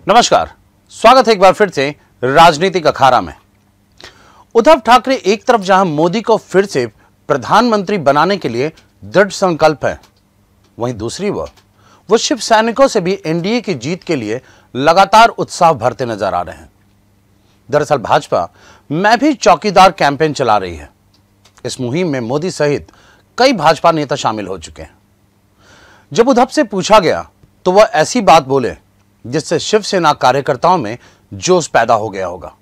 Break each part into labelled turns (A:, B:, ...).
A: नमस्कार, स्वागत है एक बार फिर से राजनीतिक अखाड़ा में। उद्धव ठाकरे एक तरफ जहां मोदी को फिर से प्रधानमंत्री बनाने के लिए दृढ़ संकल्प है, वहीं दूसरी वो शिव सैनिकों से भी एनडीए की जीत के लिए लगातार उत्साह भरते नजर आ रहे हैं। दरअसल भाजपा मैं भी चौकीदार कैंपेन चला रही है। इस मुहिम में मोदी सहित कई भाजपा नेता शामिल हो चुके हैं। जब उद्धव से पूछा गया तो वह ऐसी बात बोले जिससे शिवसेना कार्यकर्ताओं में जोश पैदा हो गया होगा।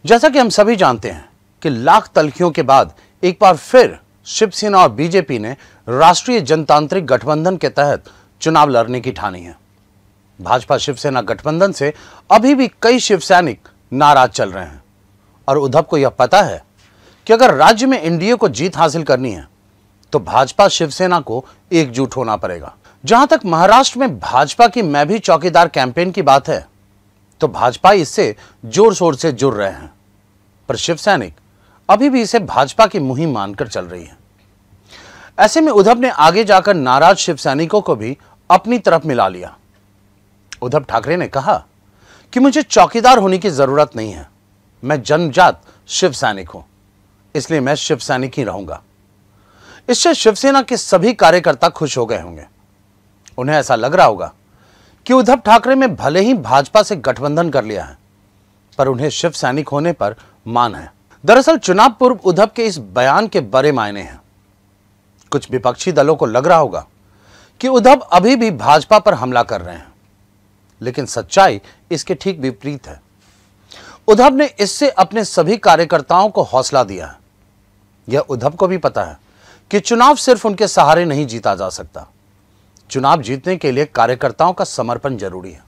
A: जैसा कि हम सभी जानते हैं कि लाख तलखियों के बाद एक बार फिर शिवसेना और बीजेपी ने राष्ट्रीय जनतांत्रिक गठबंधन के तहत चुनाव लड़ने की ठानी है। भाजपा शिवसेना गठबंधन से अभी भी कई शिव सैनिक नाराज चल रहे हैं और उद्धव को यह पता है कि अगर राज्य में एनडीए को जीत हासिल करनी है तो भाजपा शिवसेना को एकजुट होना पड़ेगा। जहां तक महाराष्ट्र में भाजपा की मैं भी चौकीदार कैंपेन की बात है तो भाजपा इससे जोर शोर से जुड़ रहे हैं, पर शिव सैनिक अभी भी इसे भाजपा की मुहिम मानकर चल रही है। ऐसे में उद्धव ने आगे जाकर नाराज शिव सैनिकों को भी अपनी तरफ मिला लिया। उद्धव ठाकरे ने कहा कि मुझे चौकीदार होने की जरूरत नहीं है, मैं जन्मजात शिव सैनिक हूं, इसलिए मैं शिव सैनिक ही रहूंगा। इससे शिवसेना के सभी कार्यकर्ता खुश हो गए होंगे। उन्हें ऐसा लग रहा होगा कि उद्धव ठाकरे में भले ही भाजपा से गठबंधन कर लिया है, पर उन्हें शिव सैनिक होने पर मान है। दरअसल चुनाव पूर्व उद्धव के इस बयान के बड़े मायने हैं। कुछ विपक्षी दलों को लग रहा होगा कि उद्धव अभी भी भाजपा पर हमला कर रहे हैं, लेकिन सच्चाई इसके ठीक विपरीत है। उद्धव ने इससे अपने सभी कार्यकर्ताओं को हौसला दिया है। यह उद्धव को भी पता है कि चुनाव सिर्फ उनके सहारे नहीं जीता जा सकता। चुनाव जीतने के लिए कार्यकर्ताओं का समर्पण जरूरी है।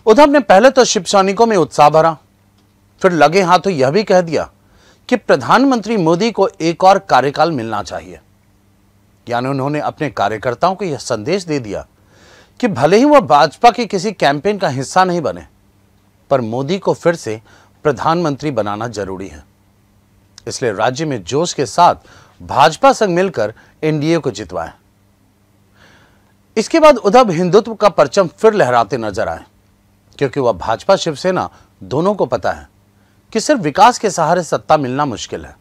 A: उद्धव ने पहले तो शिव सैनिकों में उत्साह भरा, फिर लगे हाथों यह भी कह दिया कि प्रधानमंत्री मोदी को एक और कार्यकाल मिलना चाहिए। यानी उन्होंने अपने कार्यकर्ताओं को यह संदेश दे दिया कि भले ही वह भाजपा के किसी कैंपेन का हिस्सा नहीं बने, पर मोदी को फिर से प्रधानमंत्री बनाना जरूरी है। इसलिए राज्य में जोश के साथ भाजपा संग मिलकर एनडीए को जितवाएं। इसके बाद उद्धव हिंदुत्व का परचम फिर लहराते नजर आए, क्योंकि वह भाजपा शिवसेना दोनों को पता है कि सिर्फ विकास के सहारे सत्ता मिलना मुश्किल है।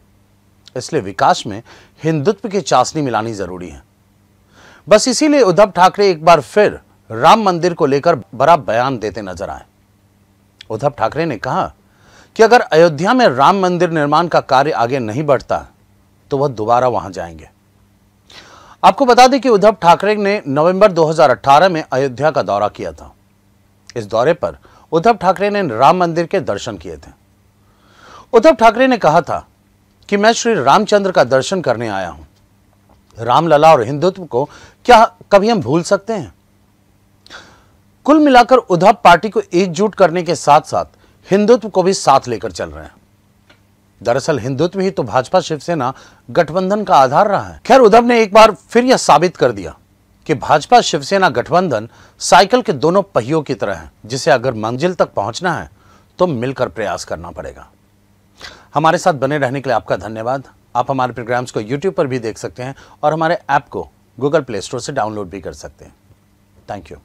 A: इसलिए विकास में हिंदुत्व की चाशनी मिलानी जरूरी है। बस इसीलिए उद्धव ठाकरे एक बार फिर राम मंदिर को लेकर बड़ा बयान देते नजर आए। उद्धव ठाकरे ने कहा कि अगर अयोध्या में राम मंदिर निर्माण का कार्य आगे नहीं बढ़ता तो वह दोबारा वहां जाएंगे। आपको बता दें कि उद्धव ठाकरे ने नवंबर 2018 में अयोध्या का दौरा किया था। इस दौरे पर उद्धव ठाकरे ने राम मंदिर के दर्शन किए थे। उद्धव ठाकरे ने कहा था कि मैं श्री रामचंद्र का दर्शन करने आया हूं। रामलला और हिंदुत्व को क्या कभी हम भूल सकते हैं? कुल मिलाकर उद्धव पार्टी को एकजुट करने के साथ साथ हिंदुत्व को भी साथ लेकर चल रहे हैं। दरअसल हिंदुत्व ही तो भाजपा शिवसेना गठबंधन का आधार रहा है। खैर, उद्धव ने एक बार फिर यह साबित कर दिया कि भाजपा शिवसेना गठबंधन साइकिल के दोनों पहियों की तरह है, जिसे अगर मंजिल तक पहुंचना है तो मिलकर प्रयास करना पड़ेगा। हमारे साथ बने रहने के लिए आपका धन्यवाद। आप हमारे प्रोग्राम्स को यूट्यूब पर भी देख सकते हैं और हमारे ऐप को गूगल प्ले स्टोर से डाउनलोड भी कर सकते हैं। Thank you.